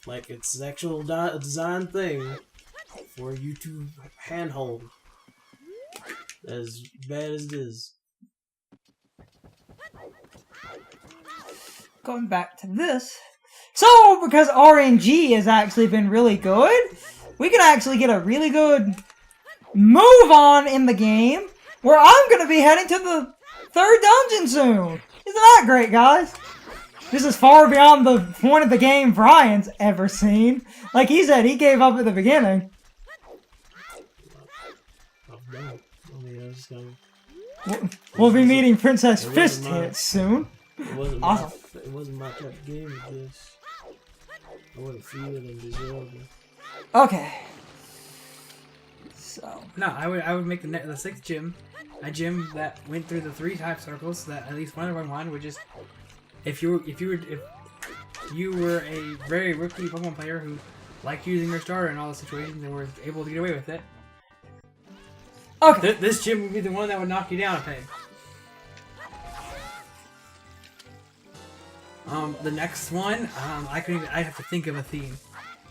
Like it's an actual design thing for a YouTube handhold. As bad as it is. Going back to this. So, because RNG has actually been really good, we can actually get a really good move on in the game where I'm going to be heading to the 3rd dungeon soon. Isn't that great, guys? This is far beyond the point of the game Brian's ever seen. Like he said, he gave up at the beginning. We'll be meeting Princess Fist Hit soon. Awesome. It wasn't my type of game, I guess. I wasn't feeling the Zelda. Okay. So. No, I would make the 6th gym a gym that went through the 3 type circles, so that at least one of them would just. If you were a very rookie Pokemon player who liked using your starter in all the situations and were able to get away with it. Okay. This gym would be the one that would knock you down a peg. The next one, I'd have to think of a theme.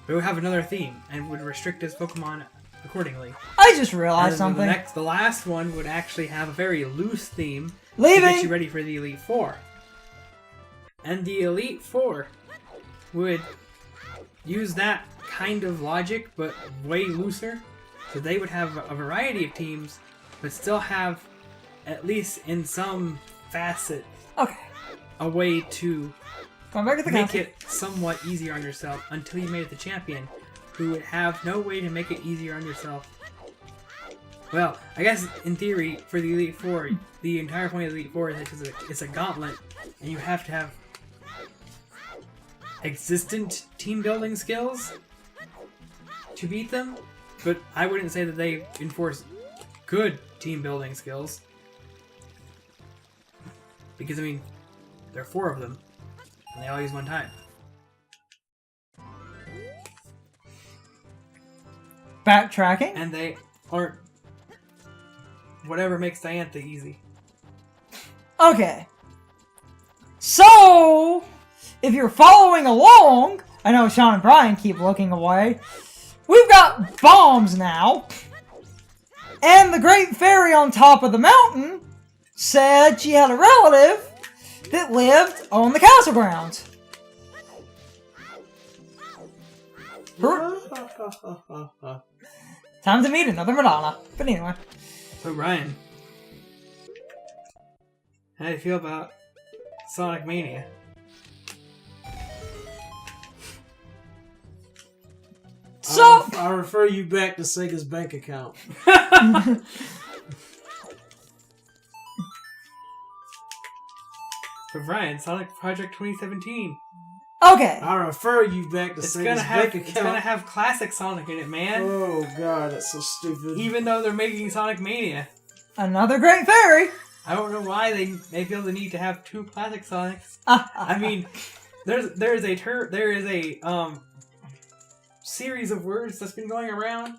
But it would have another theme and would restrict his Pokemon accordingly. I just realized something. The last one would actually have a very loose theme to Leaving. get you ready for the Elite Four. And the Elite Four would use that kind of logic, but way looser. So they would have a variety of teams, but still have, at least in some facet, Okay. a way to Going back to the make castle. it somewhat easier on yourself until you made it the champion, who would have no way to make it easier on yourself. Well, I guess in theory, for the Elite Four, the entire point of the Elite Four is that it's a gauntlet, and you have to have existent team building skills to beat them, but I wouldn't say that they enforce good team building skills. Because, I mean, there are 4 of them, and they all use one type. Backtracking. And they aren't whatever makes Diantha easy. Okay. So, if you're following along, I know Sean and Brian keep looking away. We've got bombs now. And the Great Fairy on top of the mountain said she had a relative that lived on the castle grounds. Time to meet another Madonna. But anyway. So Brian, how do you feel about Sonic Mania? So I refer you back to Sega's bank account. So Brian, Sonic Project 2017. okay. I refer you back to It's Sega's gonna bank have account. classic Sonic in it, man. Oh god, that's so stupid. Even though they're making Sonic Mania, Another Great Fairy. I don't know why they feel the need to have 2 classic Sonics. I mean, there is a series of words that's been going around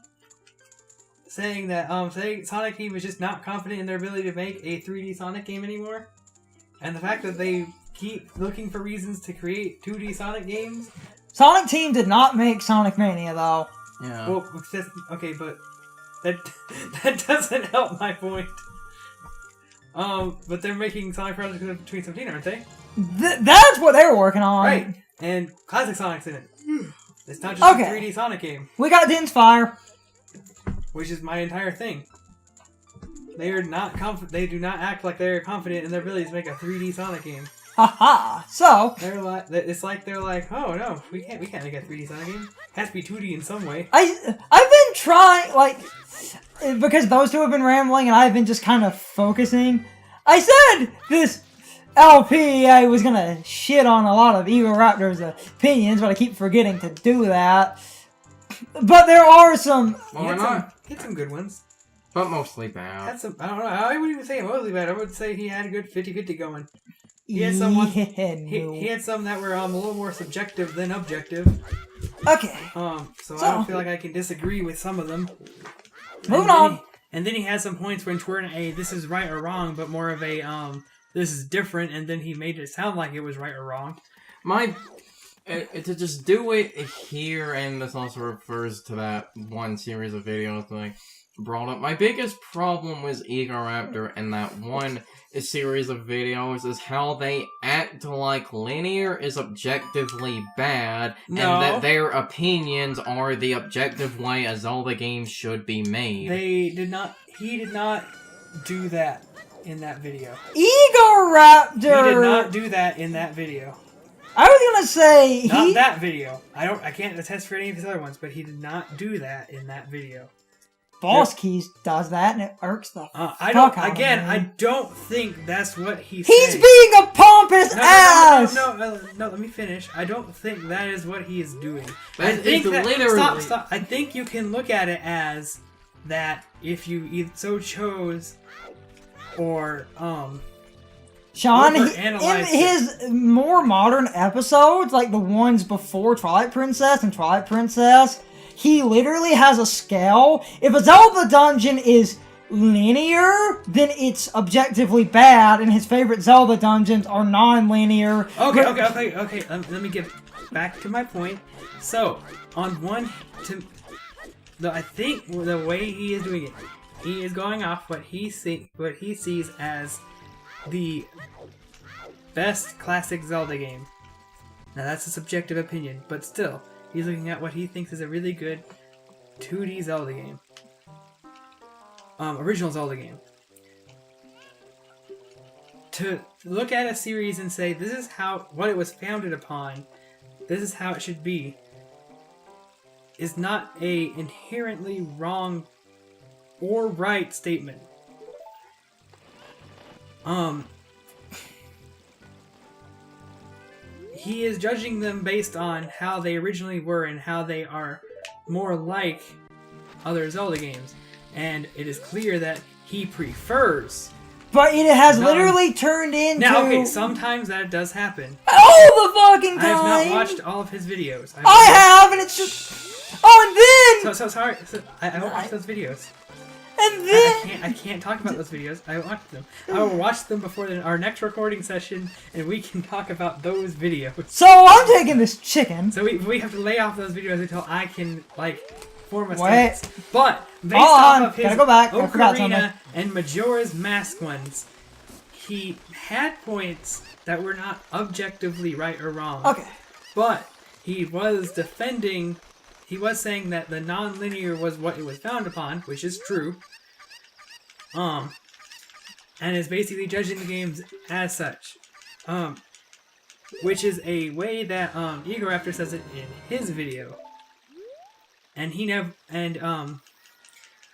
saying that Sonic Team is just not confident in their ability to make a 3D Sonic game anymore, and the fact that they keep looking for reasons to create 2D Sonic games. Sonic Team did not make Sonic Mania, though. Yeah. Well, okay, but that doesn't help my point. But they're making Sonic Project 2017, aren't they? That's what they were working on. Right. And classic Sonic's in it. It's not just a 3D Sonic game, We got Din's Fire. which is my entire thing. They are not They do not act like they're confident in their ability to make a 3D Sonic game. Haha. So, They're like, they're like, oh no, we can't make a 3D Sonic game. It has to be 2D in some way. I've been trying, like, because those two have been rambling and I've been just kind of focusing. I said this LPA was gonna shit on a lot of Eagle Raptor's opinions, but I keep forgetting to do that. But there are some... Well, why not? He had some good ones. But mostly bad. Had some, I don't know, I wouldn't even say mostly bad. I would say he had a good 50-50 going. He had some ones, he had some that were a little more subjective than objective. Okay. So I don't feel like I can disagree with some of them. Moving on. And then he had some points which weren't a this is right or wrong, but more of a this is different, and then he made it sound like it was right or wrong. My To just do it here, and this also refers to that one series of videos that I brought up. My biggest problem with Egoraptor and that one series of videos is how they act like linear is objectively bad, and that their opinions are the objective way a Zelda game should be made. He did not do that in that video. Egoraptor! He did not do that in that video. I was gonna say Not that video. I can't attest for any of his other ones, but he did not do that in that video. Boss Keys does that, and it irks the I fuck don't. out of Again, me. I don't think that's what he's He's saying. being a pompous ass. No, let me finish. I don't think that is what he is doing. That is literally... Stop. I think you can look at it as that if you either so chose, or Sean, in overanalyzed his more modern episodes, like the ones before Twilight Princess and Twilight Princess, he literally has a scale. If a Zelda dungeon is linear, then it's objectively bad, and his favorite Zelda dungeons are non-linear. Okay. Let me get back to my point. So, on one, I think the way he is doing it, he is going off what he sees as the best classic Zelda game. Now that's a subjective opinion, but still, he's looking at what he thinks is a really good 2D Zelda game. Original Zelda game. To look at a series and say, this is what it was founded upon, this is how it should be, is not a inherently wrong or right statement. He is judging them based on how they originally were and how they are more like other Zelda games. And it is clear that he prefers. But it has literally turned into... Now, okay, sometimes that does happen. All the fucking time! I have not watched all of his videos. I have, and it's just... Oh, and then... So sorry. I won't watch those videos. And then... I can't talk about those videos. I watched them. I will watch them before our next recording session, and we can talk about those videos. So I'm taking this chicken. So we have to lay off those videos until I can, like, form a Wait. stance. But, based Hold off on. of his Gotta go back. I forgot something. Ocarina and Majora's Mask ones, he had points that were not objectively right or wrong. Okay. But he was defending... He was saying that the non-linear was what it was founded upon, which is true. And is basically judging the games as such. Which is a way that Egoraptor says it in his video. And I can't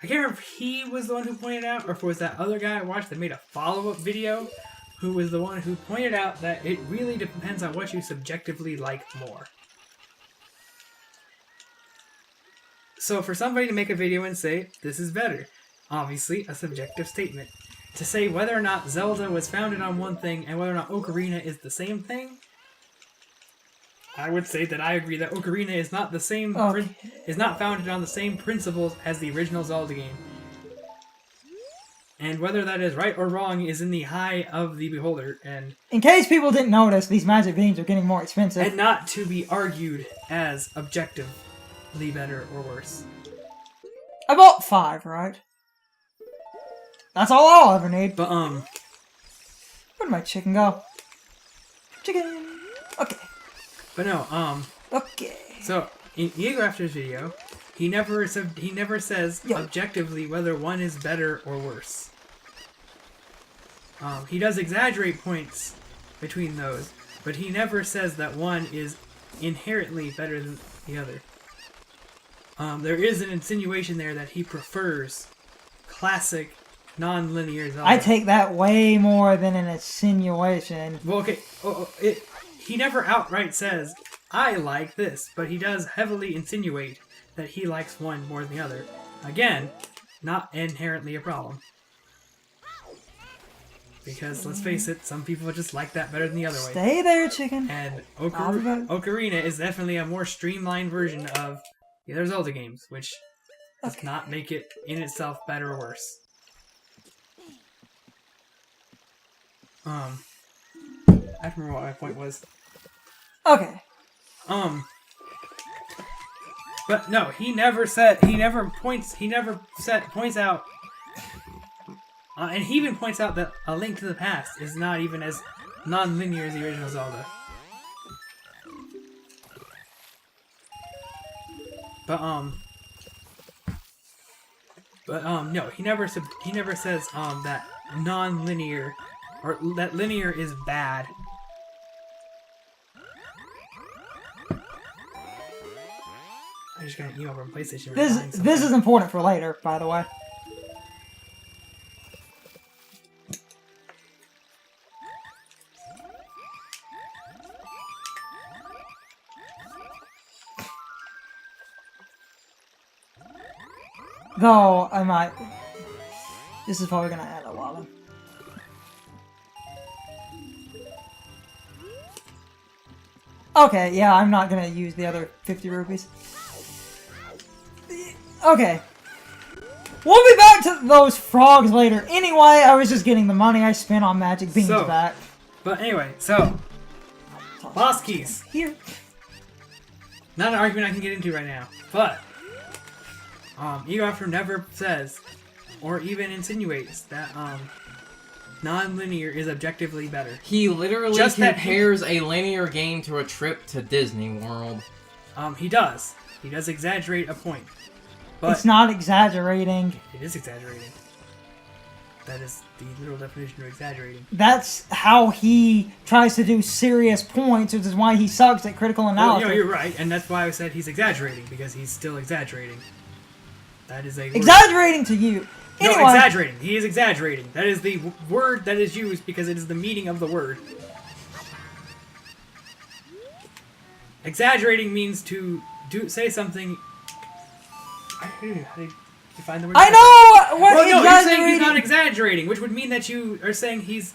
remember if he was the one who pointed out, or if it was that other guy I watched that made a follow-up video, who was the one who pointed out that it really depends on what you subjectively like more. So for somebody to make a video and say, this is better, obviously a subjective statement. To say whether or not Zelda was founded on one thing and whether or not Ocarina is the same thing, I would say that I agree that Ocarina is not the same, is not founded on the same principles as the original Zelda game. And whether that is right or wrong is in the eye of the beholder, and in case people didn't notice, these magic beans are getting more expensive. And not to be argued as objectively better or worse. I bought 5, right? That's all I'll ever need. But, Where'd my chicken go? Chicken! Okay. But no, Okay. So, in Egoraptor's video, he never says objectively whether one is better or worse. He does exaggerate points between those, but he never says that one is inherently better than the other. There is an insinuation there that he prefers classic, non-linear Zelda. I take that way more than an insinuation. Well, okay, he never outright says, I like this, but he does heavily insinuate that he likes one more than the other. Again, not inherently a problem. Because, let's face it, some people just like that better than the other way. Stay there, chicken. And Ocarina is definitely a more streamlined version of the other Zelda games, which does not make it in itself better or worse. I don't remember what my point was. Okay. But no, he never points out, and he even points out that A Link to the Past is not even as non-linear as the original Zelda. No, he never says that non-linear or that linear is bad. I just got an email from PlayStation. This is important for later, by the way. Though, I might... This is probably gonna add a lot of... Okay, yeah, I'm not gonna use the other 50 rupees. Okay. We'll be back to those frogs later. Anyway, I was just getting the money I spent on magic beans back. But anyway, so... Boss keys. Here. Not an argument I can get into right now, but... Eager never says, or even insinuates, that, non-linear is objectively better. He literally compares a linear game to a trip to Disney World. He does. He does exaggerate a point. But it's not exaggerating. It is exaggerating. That is the literal definition of exaggerating. That's how he tries to do serious points, which is why he sucks at critical analysis. Well, you're right, and that's why I said he's exaggerating, because he's still exaggerating. That is a word. Exaggerating to you. Anyway. No, exaggerating. He is exaggerating. That is the word that is used because it is the meaning of the word. Exaggerating means to say something. How do you define the word? I know what well, no, you're saying he's not exaggerating, which would mean that you are saying he's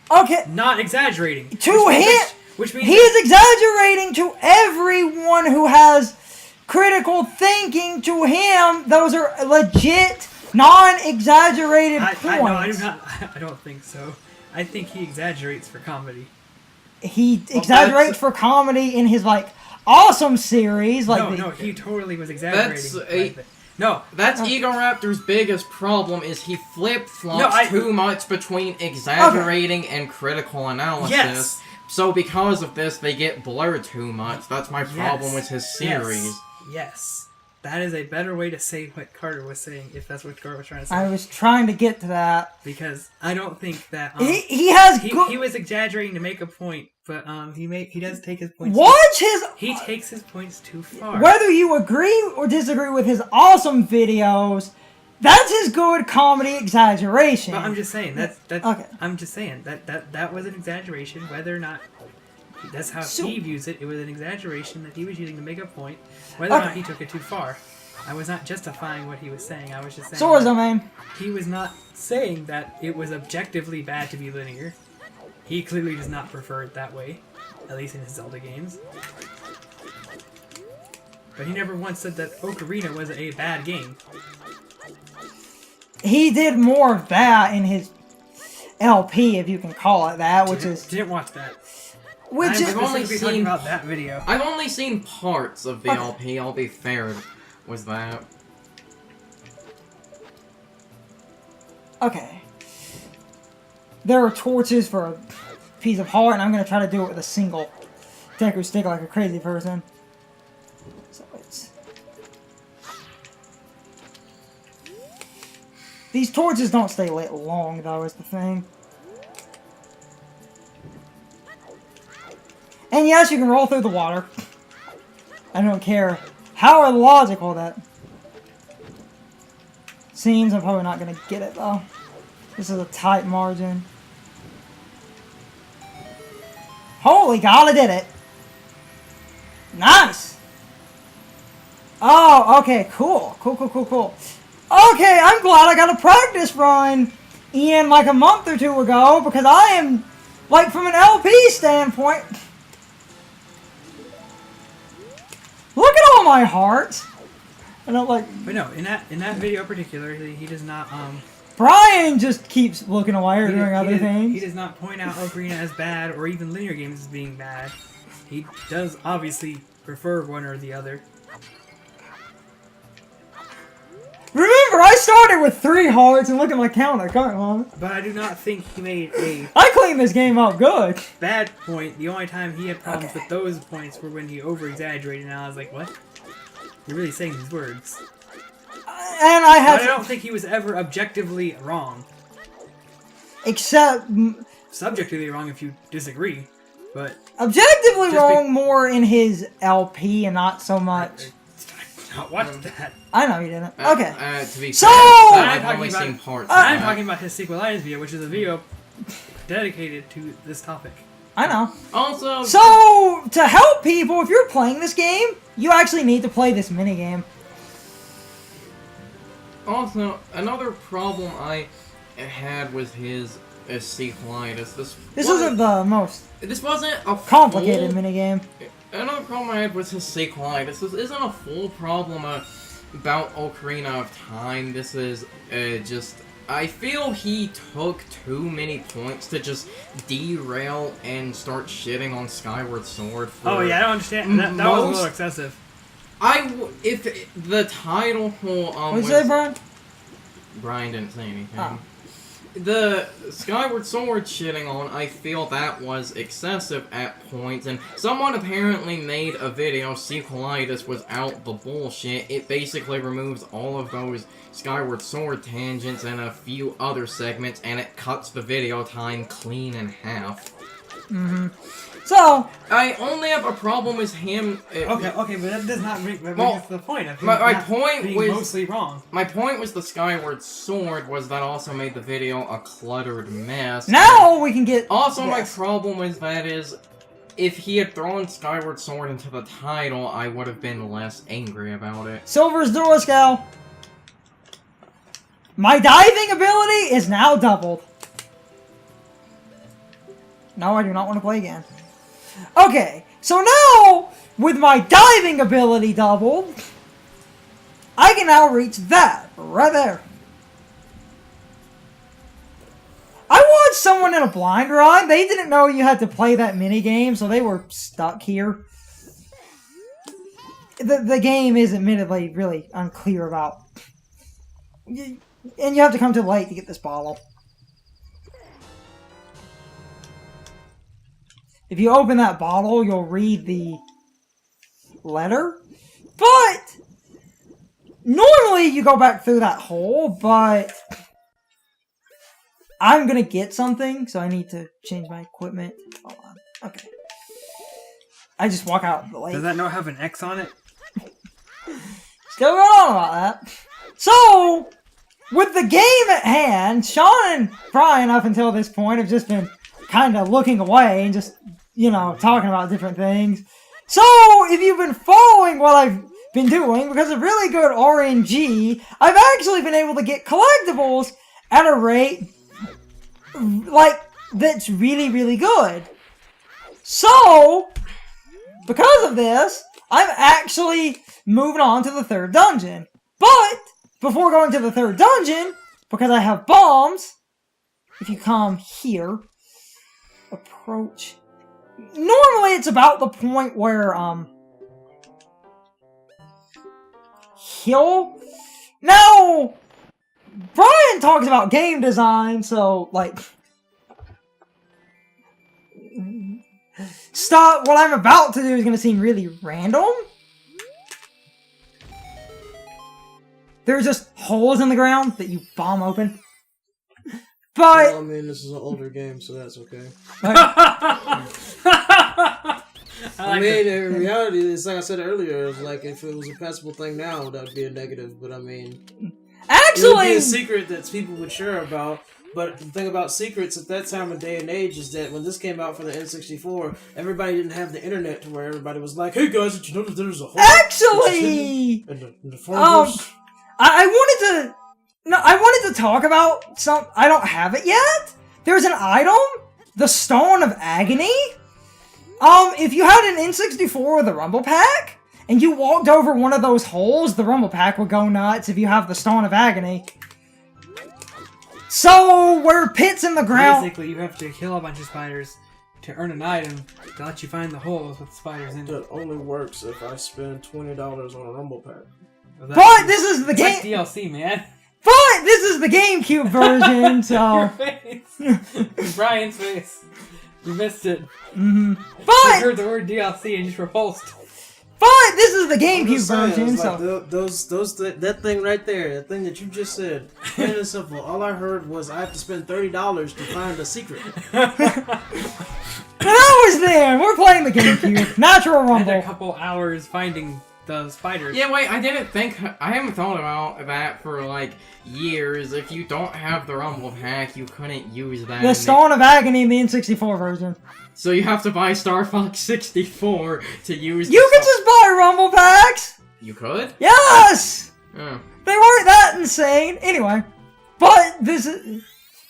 not exaggerating. To him, which means he is exaggerating to everyone who has critical thinking. To him, those are legit, non-exaggerated points. I don't think so. I think he exaggerates for comedy. He exaggerates for comedy in his awesome series. No, he totally was exaggerating. That's Egoraptor's biggest problem is he flip-flops too much between exaggerating and critical analysis. Yes. So because of this, they get blurred too much. That's my problem with his series. Yes. That is a better way to say what Carter was saying, if that's what Carter was trying to say. I was trying to get to that. Because I don't think that... he was exaggerating to make a point, but he does take his points... He takes his points too far. Whether you agree or disagree with his awesome videos, that's his good comedy exaggeration. But I'm just saying, okay. I'm just saying, that was an exaggeration, whether or not... That's how he views it. It was an exaggeration that he was using to make a point, whether or not he took it too far. I was not justifying what he was saying. I was just saying. Zora's man. He was not saying that it was objectively bad to be linear. He clearly does not prefer it that way, at least in his Zelda games. But he never once said that Ocarina was a bad game. He did more of that in his LP, if you can call it that, Didn't watch that. I've only seen about that video. I've only seen parts of the LP. I'll be fair with that. Okay. There are torches for a piece of heart, and I'm gonna try to do it with a single Deku stick like a crazy person. So it's... These torches don't stay lit long, though, is the thing. And yes, you can roll through the water. I don't care how illogical that seems. I'm probably not going to get it, though. This is a tight margin. Holy God, I did it! Nice! Oh, okay, cool. Cool. Okay, I'm glad I got a practice run in a month or two ago, because I am, from an LP standpoint... Look at all my hearts! I don't But no, in that video particularly, he does not, Brian just keeps looking away or doing other things. He does not point out Ocarina as bad, or even linear games as being bad. He does obviously prefer one or the other. Remember, I started with 3 hearts and look at my counter. Come on. But I do not think he made a I cleaned this game up good. bad point. The only time he had problems with those points were when he over-exaggerated, and I was like, what? You're really saying these words. And I had But I don't think he was ever objectively wrong. Except... Subjectively wrong if you disagree, but... Objectively wrong more in his LP and not so much... Watch that. I know you didn't. Okay. To be So- fair, I'm I've only talking seen about- parts. I'm of talking about his sequelitis video, which is a video dedicated to this topic. I know. that. Also, So, to help people, if you're playing this game, you actually need to play this minigame. Also, another problem I had with his sequelitis. This isn't the most This wasn't a complicated full, minigame. Another problem I had with his sequelitis. This isn't a full problem about Ocarina of Time. This is just... I feel he took too many points to just derail and start shitting on Skyward Sword. For Oh yeah, I don't understand. That was a little excessive. If the title whole What'd you say, Brian? Brian didn't say anything. Oh. The Skyward Sword shitting on, I feel that was excessive at points, and someone apparently made a video, sequelitis without the bullshit. It basically removes all of those Skyward Sword tangents and a few other segments, and it cuts the video time clean in half. Mm-hmm. So... I only have a problem with him... Okay, but that does not bring us to the point. I think my that's point being was mostly wrong. My point was the Skyward Sword was that also made the video a cluttered mess. Now we can get... Also, my Yes. problem with that is, if he had thrown Skyward Sword into the title, I would have been less angry about it. Silver's Zora Scowl. My diving ability is now doubled. No, I do not want to play again. Okay, so now, with my diving ability doubled, I can now reach that, right there. I watched someone in a blind ride. They didn't know you had to play that minigame, so they were stuck here. The game is admittedly really unclear about... And you have to come to the lake to get this bottle. If you open that bottle, you'll read the letter. But normally you go back through that hole, but I'm gonna get something, so I need to change my equipment. Hold on. Okay. I just walk out of the lake. Does that note have an X on it? Still going on about that. So, with the game at hand, Sean and Brian up until this point have just been kind of looking away and just, you know, talking about different things. So, if you've been following what I've been doing, because of really good RNG, I've actually been able to get collectibles at a rate, like, that's really, really good. So, because of this, I'm actually moving on to the 3rd dungeon. But, before going to the 3rd dungeon, because I have bombs, if you come here, approach... Normally it's about the point where, Hill... Now, Brian talks about game design, so, like... Stop, what I'm about to do is going to seem really random. There's just holes in the ground that you bomb open. But... Well, I mean, this is an older game, so that's okay. I mean, in reality, it's like I said earlier, it's like if it was a passable thing now, that would be a negative, but I mean... Actually... It would be a secret that people would share about, but the thing about secrets at that time of day and age is that when this came out for the N64, everybody didn't have the internet to where everybody was like, hey guys, did you know that there's a hole? Actually... In the farmhouse? I wanted to... No, I wanted to talk about some... I don't have it yet. There's an item, the Stone of Agony. If you had an N64 with a Rumble Pack, and you walked over one of those holes, the Rumble Pack would go nuts if you have the Stone of Agony. So, where pits in the ground... Basically, you have to kill a bunch of spiders, to earn an item to let you find the holes with spiders in it. That only works if I spend $20 on a Rumble Pack. Well, But this is the game. That's DLC, man. But this is the GameCube version, Your so. face. Brian's face. You missed it. Mm-hmm. You But heard the word DLC and just repulsed. this is the I'm GameCube just saying, version, it's so. like that thing right there, that thing that you just said, plain and simple. All I heard was I have to spend $30 to find a secret. And I was there. We're playing the GameCube. Natural Spent a Rumble. couple hours finding the spiders. Yeah, wait, I haven't thought about that for, like, years. If you don't have the Rumble Pack, you couldn't use that. The Stone of Agony in the N64 version. So you have to buy Star Fox 64 to use You could just buy Rumble Packs! You could? Yes! Oh. They weren't that insane. Anyway. But this is...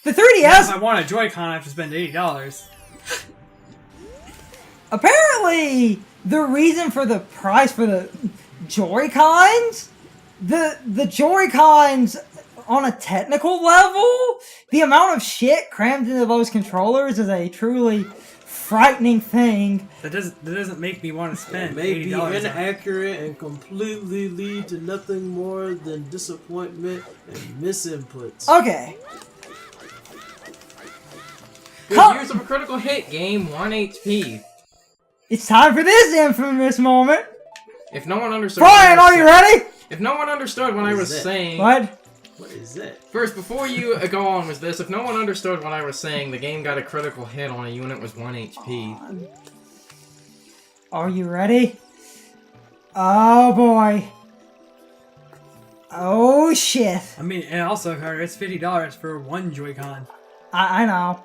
The 3DS... Now, if I want a Joy-Con, I have to spend $80. Apparently, the reason for the price for the Joy-Cons, the Joy-Cons on a technical level, the amount of shit crammed into those controllers is a truly frightening thing. That doesn't make me want to It spend may be $80 on it. inaccurate and completely lead to nothing more than disappointment and misinputs. Okay. Good use of a critical hit, game 1 HP. It's time for this infamous moment. If no one understood... Brian, are you ready? If no one understood what I was saying... What? What is that? First, before you go on with this, if no one understood what I was saying, the game got a critical hit on a unit with 1 HP. Are you ready? Oh boy. Oh shit. I mean, and also, Carter, it's $50 for one Joy-Con. I know.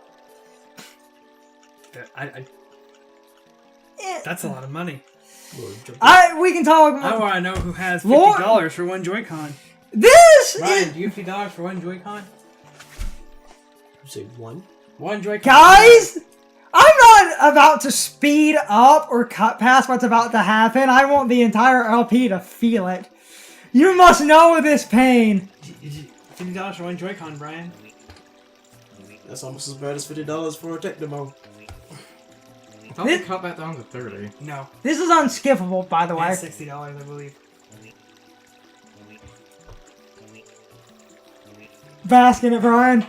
That's a lot of money. We can talk. I want to know who has Lord- $50 for one Joy-Con. This Ryan, is, do you have $50 for one Joy-Con? You say one? One Joy-Con. guys. I'm not about to speed up or cut past what's about to happen. I want the entire LP to feel it. You must know this pain. $50 for one Joy-Con, Brian. That's almost as bad as $50 for a tech demo. I thought they cut that down to 30. No. This is unskippable, by the way. It's $60, I believe. Bask in it, Brian.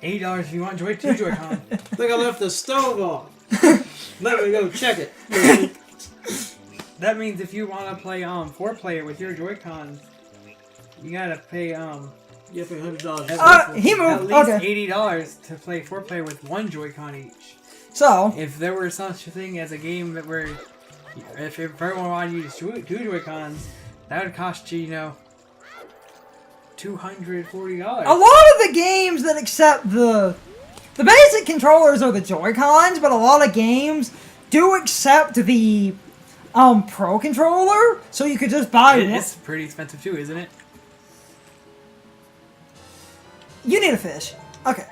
$80 if you want two Joy-Con. I think I left the stove on. Let me go check it. That means if you want to play 4-player with your Joy-Cons, you gotta pay You have to pay $100. He at moved. least Okay. $80 to play 4-player with one Joy-Con each. So, If there were such a thing as a game that where, if everyone wanted to use two Joy-Cons, that would cost you, $240. a lot of the games that accept the basic controllers are the Joy-Cons, but a lot of games do accept the Pro Controller, so you could just buy one. It's pretty expensive too, isn't it? You need a fish. Okay.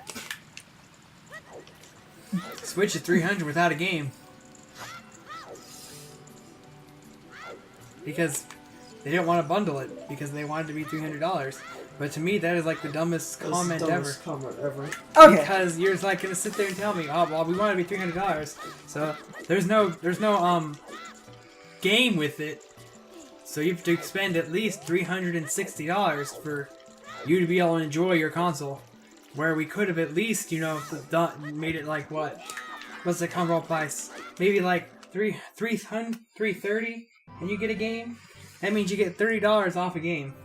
Switch is $300 without a game. Because they didn't want to bundle it, because they wanted to be $300. But to me, that is like the dumbest comment ever. Okay. Because you're just like gonna sit there and tell me, oh well, we want to be $300, so there's no game with it. So you have to spend at least $360 for you to be able to enjoy your console. Where we could have at least, made it like what? What's the combo price? Maybe like $330, and you get a game. That means you get $30 off a game.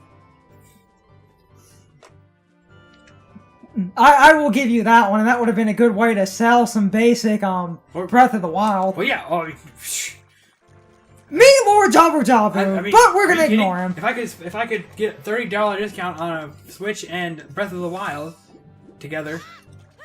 I will give you that one, and that would have been a good way to sell some basic Breath of the Wild. Well, yeah. Oh, Meet Lord Jabu-Jabu, I mean, but we're are you gonna kidding? ignore him. If I could get $30 discount on a Switch and Breath of the Wild together,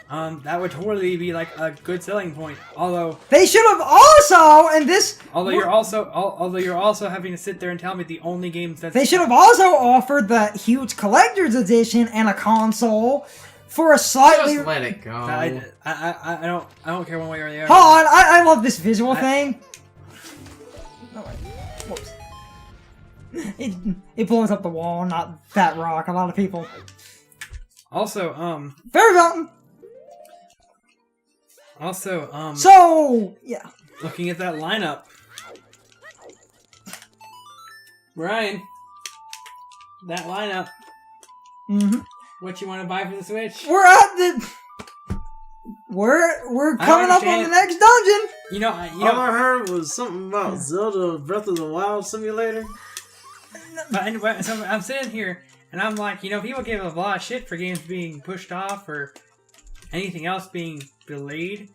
that would totally be like a good selling point. Although They should have also, and this... you're also having to sit there and tell me the only games that They should have also offered that huge collector's edition and a console for a slightly... Just let it go. I don't care one way or the other. Hold on, I love this visual thing. Oh, wait. Whoops. It blows up the wall, not that rock. A lot of people. Also, Very Mountain. Also, So, yeah. looking at that lineup, Brian, that lineup. Mm-hmm. What you want to buy for the Switch? We're at the... We're coming up on the next dungeon. All I heard was something about Zelda Breath of the Wild simulator. But anyway, so I'm sitting here and I'm like, people give a lot of shit for games being pushed off or anything else being delayed.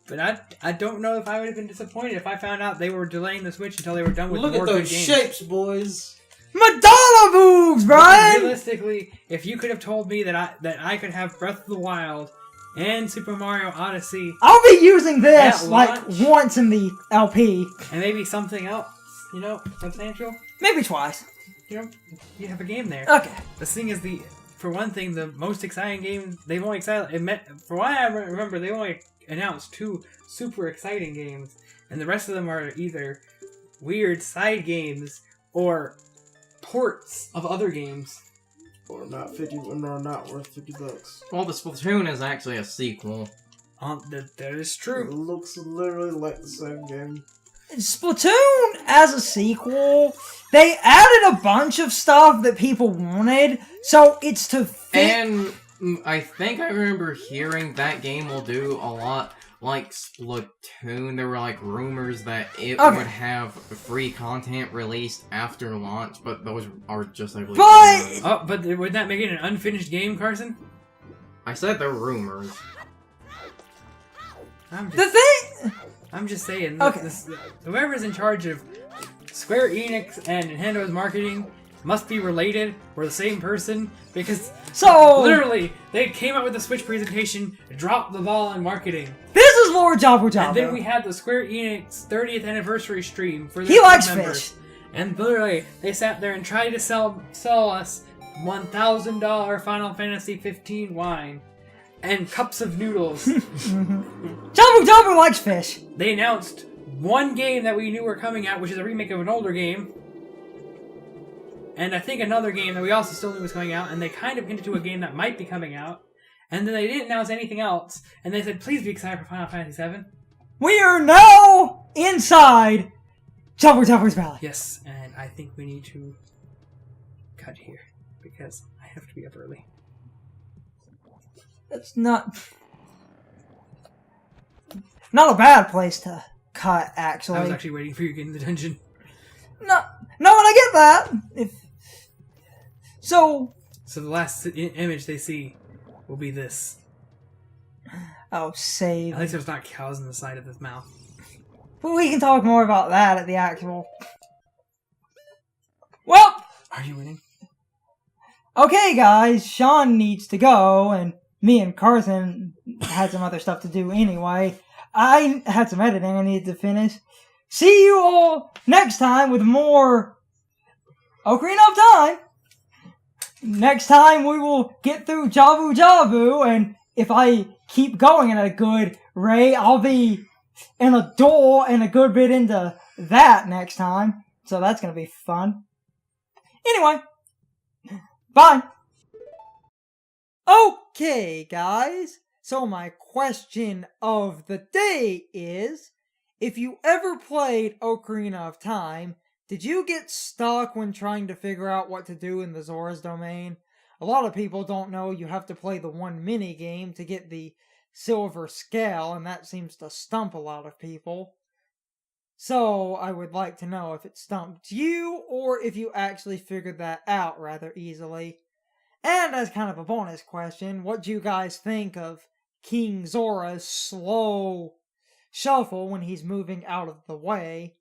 But I don't know if I would have been disappointed if I found out they were delaying the Switch until they were done with Look more at good those games. shapes, boys. Madonna boobs, Brian. Realistically, if you could have told me that I could have Breath of the Wild and Super Mario Odyssey, I'll be using this at like launch, once in the LP. and maybe something else, substantial, Maybe twice. you have a game there. Okay. The thing is, for one thing, the most exciting game they've only for what I remember, they only announced 2 super exciting games, and the rest of them are either weird side games or ports of other games. Or not not worth $50. Well, the Splatoon is actually a sequel. That is It true. looks literally like the same game. Splatoon as a sequel, they added a bunch of stuff that people wanted, so it's to fit. And I think I remember hearing that game will do a lot like Splatoon. There were like rumors that it would have free content released after launch, but those are just I believe. But But would that make it an unfinished game, Carson? I said they're rumors. I'm just saying. Okay. Whoever's in charge of Square Enix and Nintendo's marketing must be related or the same person, because literally they came out with the Switch presentation, dropped the ball on marketing. This is Lord Jabu-Jabu. And then we had the Square Enix 30th anniversary stream for He likes members. fish. And literally, they sat there and tried to sell us $1,000 Final Fantasy 15 wine and cups of noodles. Jabu-Jabu likes fish. They announced one game that we knew were coming out, which is a remake of an older game. And I think another game that we also still knew was coming out, and they kind of hinted to a game that might be coming out. And then they didn't announce anything else, and they said, please be excited for Final Fantasy VII. We are now inside Jabu-Jabu's Valley. Yes, and I think we need to cut here, because I have to be up early. It's not a bad place to cut, actually. I was actually waiting for you to get in the dungeon. No, and I get that. So the last image they see will be this. Oh, save. At least there's not cows in the side of his mouth. But we can talk more about that at the actual... Well! Are you winning? Okay, guys, Sean needs to go, and me and Carson had some other stuff to do anyway. I had some editing I needed to finish. See you all next time with more Ocarina of Time. Next time we will get through Jabu-Jabu, and if I keep going at a good rate, I'll be in a door and a good bit into that next time. So that's going to be fun. Anyway, bye. Okay, guys. So my question of the day is, if you ever played Ocarina of Time, did you get stuck when trying to figure out what to do in the Zora's domain? A lot of people don't know you have to play the one mini game to get the silver scale, and that seems to stump a lot of people. So I would like to know if it stumped you, or if you actually figured that out rather easily. And as kind of a bonus question, what do you guys think of King Zora's slow shuffle when he's moving out of the way?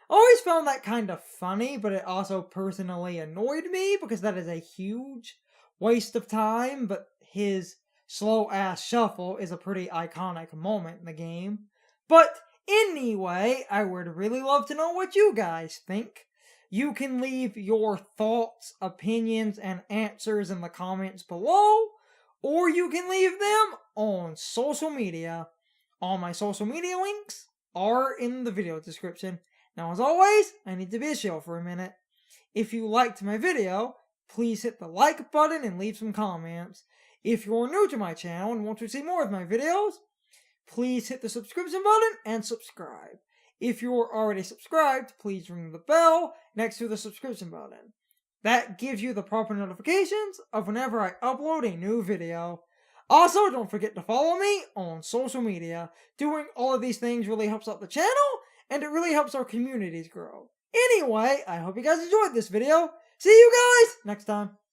I always found that kind of funny, but it also personally annoyed me because that is a huge waste of time, but his slow-ass shuffle is a pretty iconic moment in the game. But anyway, I would really love to know what you guys think. You can leave your thoughts, opinions, and answers in the comments below, or you can leave them on social media. All my social media links are in the video description. Now, as always, I need to be chill for a minute. If you liked my video, please hit the like button and leave some comments. If you're new to my channel and want to see more of my videos, please hit the subscription button and subscribe. If you're already subscribed, please ring the bell next to the subscription button. That gives you the proper notifications of whenever I upload a new video. Also, don't forget to follow me on social media. Doing all of these things really helps out the channel, and it really helps our communities grow. Anyway, I hope you guys enjoyed this video. See you guys next time.